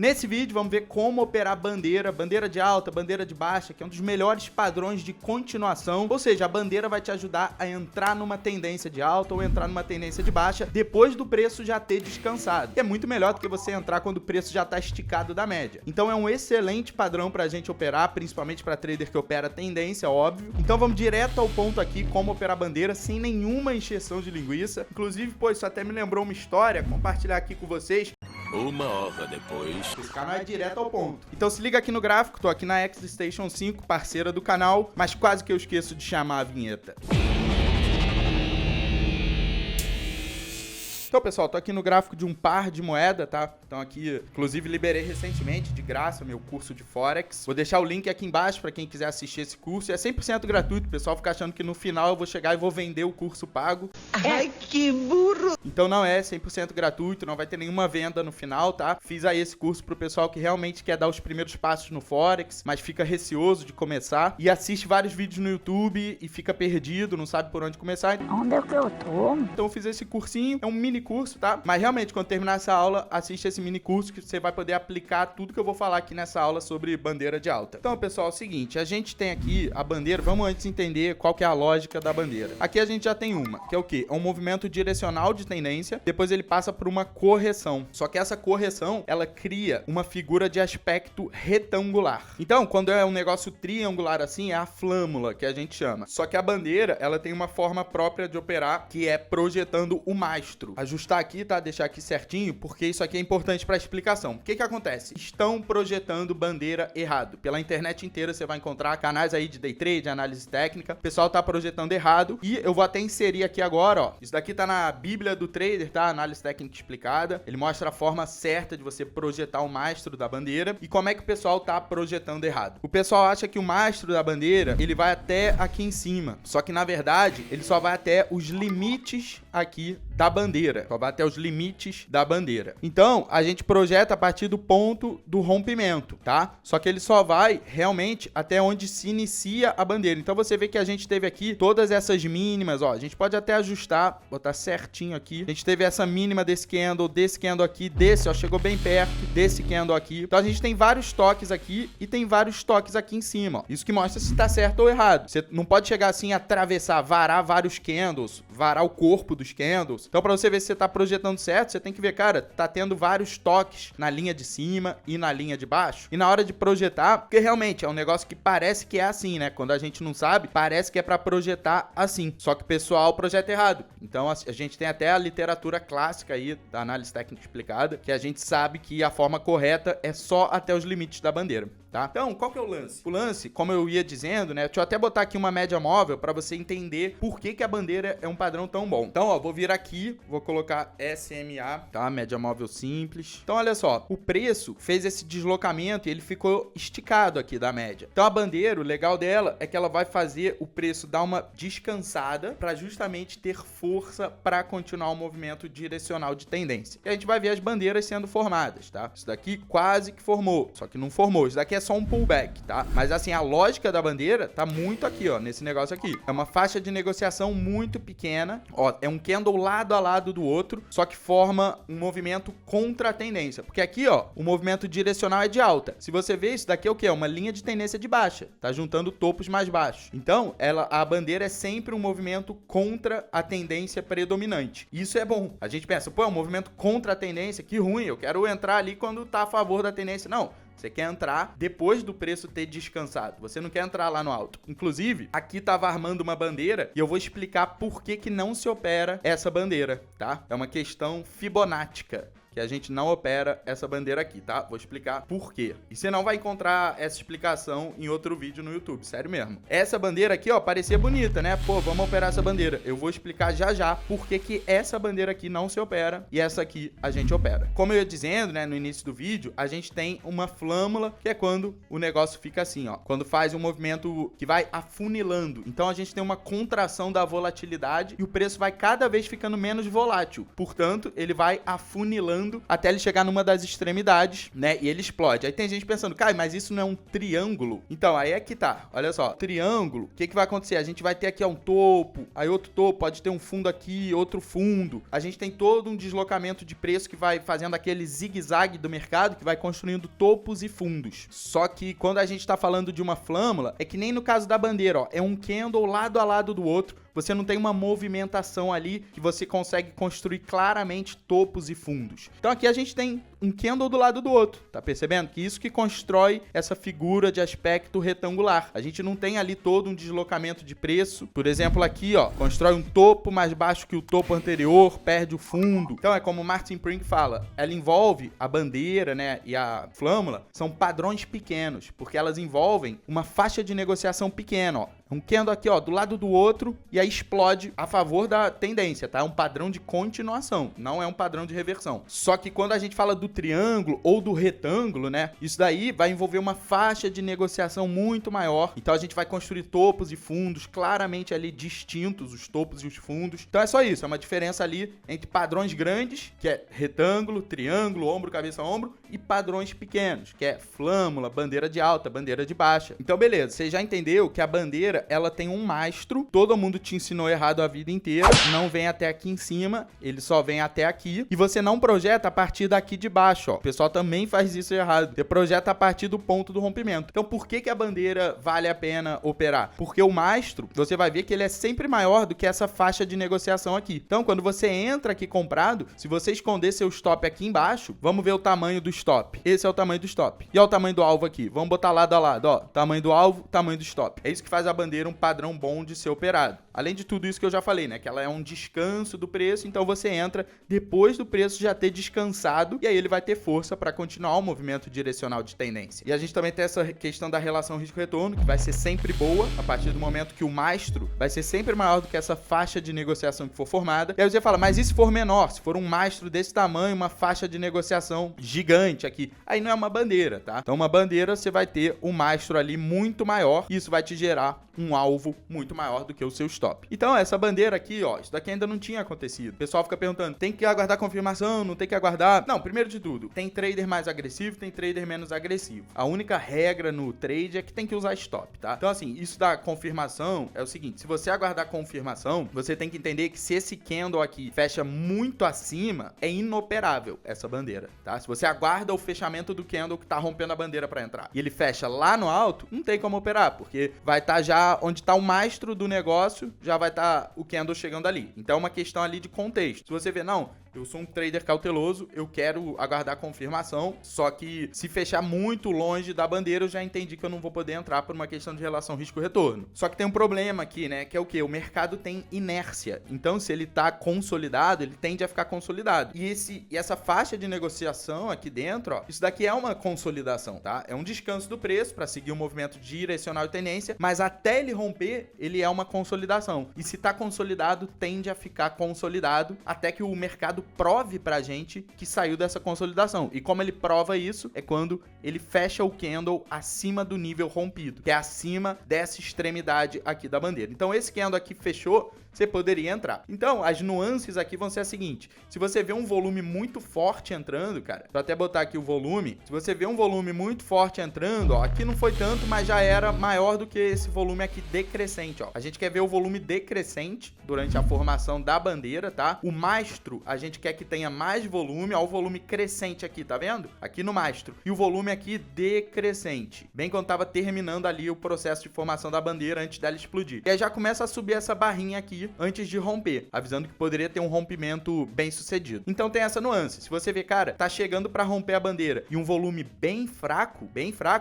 Nesse vídeo vamos ver como operar bandeira de alta, bandeira de baixa, que é um dos melhores padrões de continuação, ou seja, a bandeira vai te ajudar a entrar numa tendência de alta ou entrar numa tendência de baixa depois do preço já ter descansado. E é muito melhor do que você entrar quando o preço já está esticado da média. Então é um excelente padrão para a gente operar, principalmente para trader que opera tendência, óbvio. Então vamos direto ao ponto aqui, como operar bandeira sem nenhuma encheção de linguiça. Inclusive, pô, isso até me lembrou uma história, compartilhar aqui com vocês. Uma hora depois. Esse canal é direto ao ponto. Então se liga aqui no gráfico, tô aqui na XStation 5, parceira do canal, mas quase que eu esqueço de chamar a vinheta. Então, pessoal, tô aqui no gráfico de um par de moeda, tá? Então aqui, inclusive, liberei recentemente, de graça, meu curso de Forex. Vou deixar o link aqui embaixo pra quem quiser assistir esse curso. É 100% gratuito, o pessoal fica achando que no final eu vou chegar e vou vender o curso pago. Ai, que burro! Então não é 100% gratuito, não vai ter nenhuma venda no final, tá? Fiz aí esse curso pro pessoal que realmente quer dar os primeiros passos no Forex, mas fica receoso de começar e assiste vários vídeos no YouTube e fica perdido, não sabe por onde começar. Onde é que eu tô? Então eu fiz esse cursinho, é um mini curso, tá? Mas realmente, quando terminar essa aula, assiste esse mini curso que você vai poder aplicar tudo que eu vou falar aqui nessa aula sobre bandeira de alta. Então, pessoal, é o seguinte, a gente tem aqui a bandeira, vamos antes entender qual que é a lógica da bandeira. Aqui a gente já tem uma, que é o quê? É um movimento direcional de tendência, depois ele passa por uma correção. Só que essa correção, ela cria uma figura de aspecto retangular. Então, quando é um negócio triangular assim, é a flâmula, que a gente chama. Só que a bandeira, ela tem uma forma própria de operar, que é projetando o mastro. Ajustar aqui, tá? Deixar aqui certinho, porque isso aqui é importante para explicação. O que que acontece? Estão projetando bandeira errado. Pela internet inteira você vai encontrar canais aí de day trade, análise técnica. O pessoal tá projetando errado e eu vou até inserir aqui agora, ó. Isso daqui tá na Bíblia do Trader, tá? Análise técnica explicada. Ele mostra a forma certa de você projetar o mastro da bandeira e como é que o pessoal tá projetando errado. O pessoal acha que o mastro da bandeira, ele vai até aqui em cima. Só que na verdade, ele só vai até os limites aqui da bandeira. Só vai até os limites da bandeira. Então, a gente projeta a partir do ponto do rompimento, tá? Só que ele só vai realmente até onde se inicia a bandeira. Então, você vê que a gente teve aqui todas essas mínimas, ó. A gente pode até ajustar, botar certinho aqui. A gente teve essa mínima desse candle aqui, desse, ó, chegou bem perto desse candle aqui. Então, a gente tem vários toques aqui e tem vários toques aqui em cima, ó. Isso que mostra se tá certo ou errado. Você não pode chegar assim, atravessar, varar vários candles, varar o corpo dos candles. Então, pra você ver se você tá projetando certo, você tem que ver, cara, tá tendo vários toques na linha de cima e na linha de baixo. E na hora de projetar, porque realmente é um negócio que parece que é assim, né? Quando a gente não sabe, parece que é pra projetar assim. Só que o pessoal projeta errado. Então, a gente tem até a literatura clássica aí da análise técnica explicada, que a gente sabe que a forma correta é só até os limites da bandeira. Tá? Então, qual que é o lance? O lance, como eu ia dizendo, né? Deixa eu até botar aqui uma média móvel para você entender por que que a bandeira é um padrão tão bom. Então, ó, vou vir aqui, vou colocar SMA, tá? Média móvel simples. Então, olha só, o preço fez esse deslocamento e ele ficou esticado aqui da média. Então, a bandeira, o legal dela é que ela vai fazer o preço dar uma descansada para justamente ter força para continuar o movimento direcional de tendência. E a gente vai ver as bandeiras sendo formadas, tá? Isso daqui quase que formou, só que não formou. Isso daqui é só um pullback, tá? Mas assim, a lógica da bandeira tá muito aqui, ó, nesse negócio aqui. É uma faixa de negociação muito pequena, ó, é um candle lado a lado do outro, só que forma um movimento contra a tendência, porque aqui, ó, o movimento direcional é de alta. Se você ver, isso daqui é o quê? É uma linha de tendência de baixa, tá juntando topos mais baixos. Então, a bandeira é sempre um movimento contra a tendência predominante. Isso é bom. A gente pensa, pô, é um movimento contra a tendência, que ruim, eu quero entrar ali quando tá a favor da tendência. Não. Você quer entrar depois do preço ter descansado. Você não quer entrar lá no alto. Inclusive, aqui tava armando uma bandeira e eu vou explicar por que que não se opera essa bandeira, tá? É uma questão fibonática. Que a gente não opera essa bandeira aqui, tá? Vou explicar por quê. E você não vai encontrar essa explicação em outro vídeo no YouTube, sério mesmo. Essa bandeira aqui, ó, parecia bonita, né? Pô, vamos operar essa bandeira. Eu vou explicar já já por que que essa bandeira aqui não se opera e essa aqui a gente opera. Como eu ia dizendo, né, no início do vídeo, a gente tem uma flâmula, que é quando o negócio fica assim, ó. Quando faz um movimento que vai afunilando. Então a gente tem uma contração da volatilidade e o preço vai cada vez ficando menos volátil. Portanto, ele vai afunilando girando até ele chegar numa das extremidades, né? E ele explode. Aí tem gente pensando, cara, mas isso não é um triângulo? Então, aí é que tá. Olha só, triângulo, o que vai acontecer? A gente vai ter aqui um topo, aí outro topo, pode ter um fundo aqui, outro fundo. A gente tem todo um deslocamento de preço que vai fazendo aquele zigue-zague do mercado, que vai construindo topos e fundos. Só que quando a gente tá falando de uma flâmula, é que nem no caso da bandeira, ó, é um candle lado a lado do outro. Você não tem uma movimentação ali que você consegue construir claramente topos e fundos. Então aqui a gente tem um candle do lado do outro, tá percebendo? Que isso que constrói essa figura de aspecto retangular. A gente não tem ali todo um deslocamento de preço. Por exemplo, aqui, ó, constrói um topo mais baixo que o topo anterior, perde o fundo. Então é como o Martin Pring fala, ela envolve a bandeira, né, e a flâmula, são padrões pequenos, porque elas envolvem uma faixa de negociação pequena, ó. Um candle aqui, ó, do lado do outro, e aí explode a favor da tendência, tá? É um padrão de continuação, não é um padrão de reversão. Só que quando a gente fala do triângulo ou do retângulo, né? Isso daí vai envolver uma faixa de negociação muito maior. Então a gente vai construir topos e fundos claramente ali distintos, os topos e os fundos. Então é só isso, é uma diferença ali entre padrões grandes, que é retângulo, triângulo, ombro, cabeça, ombro, e padrões pequenos, que é flâmula, bandeira de alta, bandeira de baixa. Então beleza, você já entendeu que a bandeira ela tem um mastro, todo mundo te ensinou errado a vida inteira, não vem até aqui em cima, ele só vem até aqui, e você não projeta a partir daqui de baixo, ó. O pessoal também faz isso errado, você projeta a partir do ponto do rompimento. Então por que a bandeira vale a pena operar? Porque o mastro, você vai ver que ele é sempre maior do que essa faixa de negociação aqui. Então quando você entra aqui comprado, se você esconder seu stop aqui embaixo, vamos ver o tamanho do stop. Esse é o tamanho do stop. E olha o tamanho do alvo aqui, vamos botar lado a lado, ó, tamanho do alvo, tamanho do stop. É isso que faz a bandeira um padrão bom de ser operado. Além de tudo isso que eu já falei, né? Que ela é um descanso do preço, então você entra depois do preço já ter descansado e aí ele vai ter força para continuar o movimento direcional de tendência. E a gente também tem essa questão da relação risco-retorno, que vai ser sempre boa a partir do momento que o mastro vai ser sempre maior do que essa faixa de negociação que for formada. E aí você fala, mas e se for menor? Se for um mastro desse tamanho, uma faixa de negociação gigante aqui? Aí não é uma bandeira, tá? Então uma bandeira você vai ter um mastro ali muito maior e isso vai te gerar um alvo muito maior do que o seu stop. Então, essa bandeira aqui, ó, isso daqui ainda não tinha acontecido. O pessoal fica perguntando, tem que aguardar confirmação, não tem que aguardar? Não, primeiro de tudo, tem trader mais agressivo, tem trader menos agressivo. A única regra no trade é que tem que usar stop, tá? Então, assim, isso da confirmação é o seguinte, se você aguardar confirmação, você tem que entender que se esse candle aqui fecha muito acima, é inoperável essa bandeira, tá? Se você aguarda o fechamento do candle que tá rompendo a bandeira para entrar e ele fecha lá no alto, não tem como operar, porque vai estar já onde está o mastro do negócio, já vai estar o candle chegando ali. Então é uma questão ali de contexto. Se você vê, não, eu sou um trader cauteloso, eu quero aguardar confirmação, só que se fechar muito longe da bandeira, eu já entendi que eu não vou poder entrar por uma questão de relação risco-retorno. Só que tem um problema aqui, né, que é o quê? O mercado tem inércia. Então, se ele tá consolidado, ele tende a ficar consolidado. E essa faixa de negociação aqui dentro, ó, isso daqui é uma consolidação, tá? É um descanso do preço para seguir o movimento direcional de tendência, mas até ele romper, ele é uma consolidação. E se tá consolidado, tende a ficar consolidado até que o mercado prove pra gente que saiu dessa consolidação. E como ele prova isso, é quando ele fecha o candle acima do nível rompido, que é acima dessa extremidade aqui da bandeira. Então esse candle aqui fechou, você poderia entrar. Então, as nuances aqui vão ser a seguinte, se você vê um volume muito forte entrando, cara, vou até botar aqui o volume, se você vê um volume muito forte entrando, ó, aqui não foi tanto, mas já era maior do que esse volume aqui decrescente, ó. A gente quer ver o volume decrescente durante a formação da bandeira, tá? O mastro, a gente quer que tenha mais volume, ó, o volume crescente aqui, tá vendo? Aqui no mastro. E o volume aqui decrescente, bem quando tava terminando ali o processo de formação da bandeira antes dela explodir. E aí já começa a subir essa barrinha aqui antes de romper, avisando que poderia ter um rompimento bem sucedido. Então tem essa nuance. Se você vê, cara, tá chegando pra romper a bandeira e um volume bem fraco,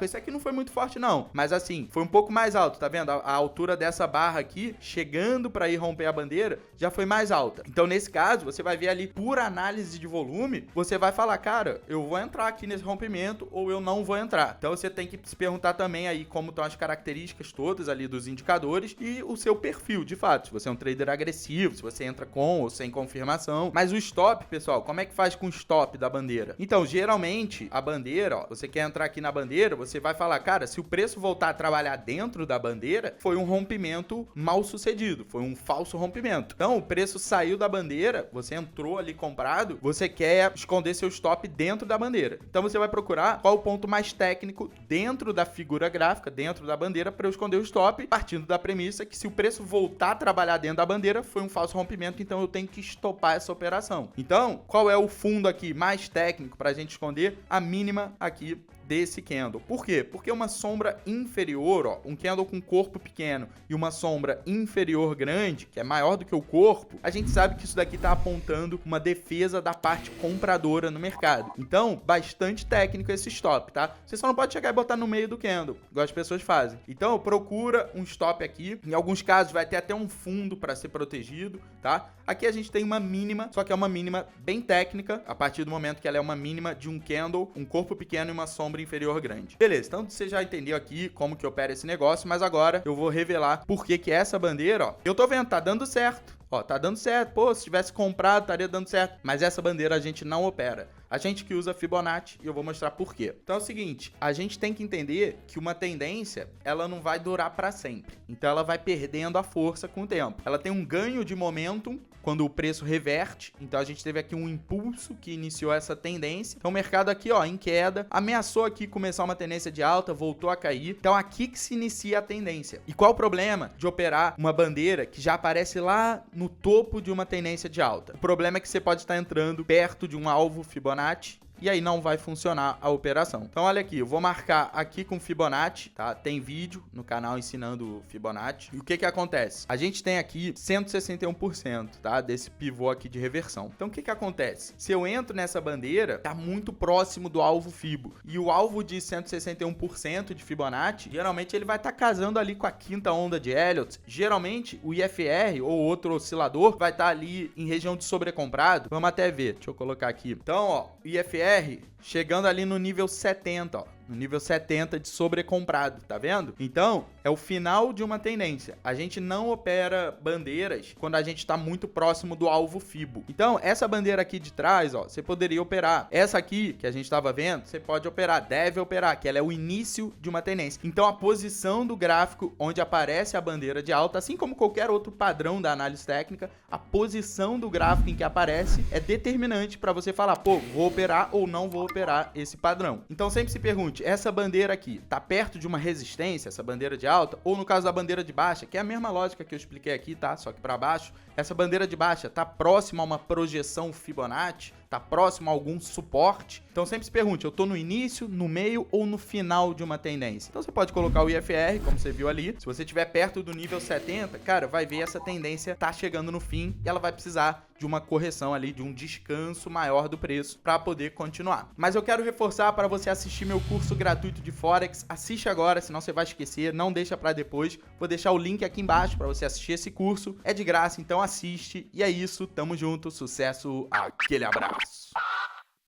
esse aqui não foi muito forte não, mas assim, foi um pouco mais alto, tá vendo? A altura dessa barra aqui, chegando pra ir romper a bandeira, já foi mais alta. Então nesse caso, você vai ver ali, por análise de volume, você vai falar, cara, eu vou entrar aqui nesse rompimento ou eu não vou entrar. Então você tem que se perguntar também aí como estão as características todas ali dos indicadores e o seu perfil, de fato. Se você é um trader agressivo, se você entra com ou sem confirmação. Mas o stop, pessoal, como é que faz com o stop da bandeira? Então, geralmente, a bandeira, ó, você quer entrar aqui na bandeira, você vai falar, cara, se o preço voltar a trabalhar dentro da bandeira, foi um rompimento mal sucedido, foi um falso rompimento. Então, o preço saiu da bandeira, você entrou ali comprado, você quer esconder seu stop dentro da bandeira. Então, você vai procurar qual o ponto mais técnico dentro da figura gráfica, dentro da bandeira, para eu esconder o stop, partindo da premissa que se o preço voltar a trabalhar dentro da bandeira, foi um falso rompimento, então eu tenho que estopar essa operação. Então, qual é o fundo aqui mais técnico para a gente esconder? A mínima aqui desse candle. Por quê? Porque uma sombra inferior, ó, um candle com corpo pequeno e uma sombra inferior grande, que é maior do que o corpo, a gente sabe que isso daqui tá apontando uma defesa da parte compradora no mercado. Então, bastante técnico esse stop, tá? Você só não pode chegar e botar no meio do candle, igual as pessoas fazem. Então, procura um stop aqui. Em alguns casos vai ter até um fundo para ser protegido, tá? Aqui a gente tem uma mínima, só que é uma mínima bem técnica, a partir do momento que ela é uma mínima de um candle, um corpo pequeno e uma sombra inferior grande. Beleza, então você já entendeu aqui como que opera esse negócio, mas agora eu vou revelar por que essa bandeira, ó, eu tô vendo, tá dando certo. Ó, tá dando certo. Pô, se tivesse comprado, estaria dando certo. Mas essa bandeira a gente não opera. A gente que usa Fibonacci e eu vou mostrar por quê. Então é o seguinte, a gente tem que entender que uma tendência, ela não vai durar para sempre. Então ela vai perdendo a força com o tempo. Ela tem um ganho de momentum quando o preço reverte. Então a gente teve aqui um impulso que iniciou essa tendência. Então o mercado aqui, ó, em queda, ameaçou aqui começar uma tendência de alta, voltou a cair. Então aqui que se inicia a tendência. E qual o problema de operar uma bandeira que já aparece lá no topo de uma tendência de alta? O problema é que você pode estar entrando perto de um alvo Fibonacci e aí não vai funcionar a operação. Então olha aqui, eu vou marcar aqui com Fibonacci, tá? Tem vídeo no canal ensinando Fibonacci. E o que que acontece? A gente tem aqui 161%, tá? Desse pivô aqui de reversão. Então o que que acontece? Se eu entro nessa bandeira, tá muito próximo do alvo Fibo. E o alvo de 161% de Fibonacci, geralmente ele vai estar casando ali com a quinta onda de Elliott. Geralmente o IFR ou outro oscilador vai estar ali em região de sobrecomprado. Vamos até ver, deixa eu colocar aqui. Então, ó, o IFR chegando ali no nível 70, ó. No nível 70 de sobrecomprado, tá vendo? Então, é o final de uma tendência. A gente não opera bandeiras quando a gente está muito próximo do alvo Fibo. Então, essa bandeira aqui de trás, ó, você poderia operar. Essa aqui, que a gente estava vendo, você pode operar, deve operar, que ela é o início de uma tendência. Então, a posição do gráfico onde aparece a bandeira de alta, assim como qualquer outro padrão da análise técnica, a posição do gráfico em que aparece é determinante para você falar, pô, vou operar ou não vou operar esse padrão. Então, sempre se pergunte, essa bandeira aqui tá perto de uma resistência, essa bandeira de alta, ou no caso da bandeira de baixa, que é a mesma lógica que eu expliquei aqui, tá? Só que para baixo, essa bandeira de baixa tá próxima a uma projeção Fibonacci, tá próximo a algum suporte. Então sempre se pergunte, eu tô no início, no meio ou no final de uma tendência? Então você pode colocar o IFR, como você viu ali. Se você estiver perto do nível 70, cara, vai ver essa tendência tá chegando no fim e ela vai precisar de uma correção ali, de um descanso maior do preço para poder continuar. Mas eu quero reforçar para você assistir meu curso gratuito de Forex. Assiste agora, senão você vai esquecer, não deixa para depois. Vou deixar o link aqui embaixo para você assistir esse curso. É de graça, então assiste. E é isso, tamo junto, sucesso, aquele abraço.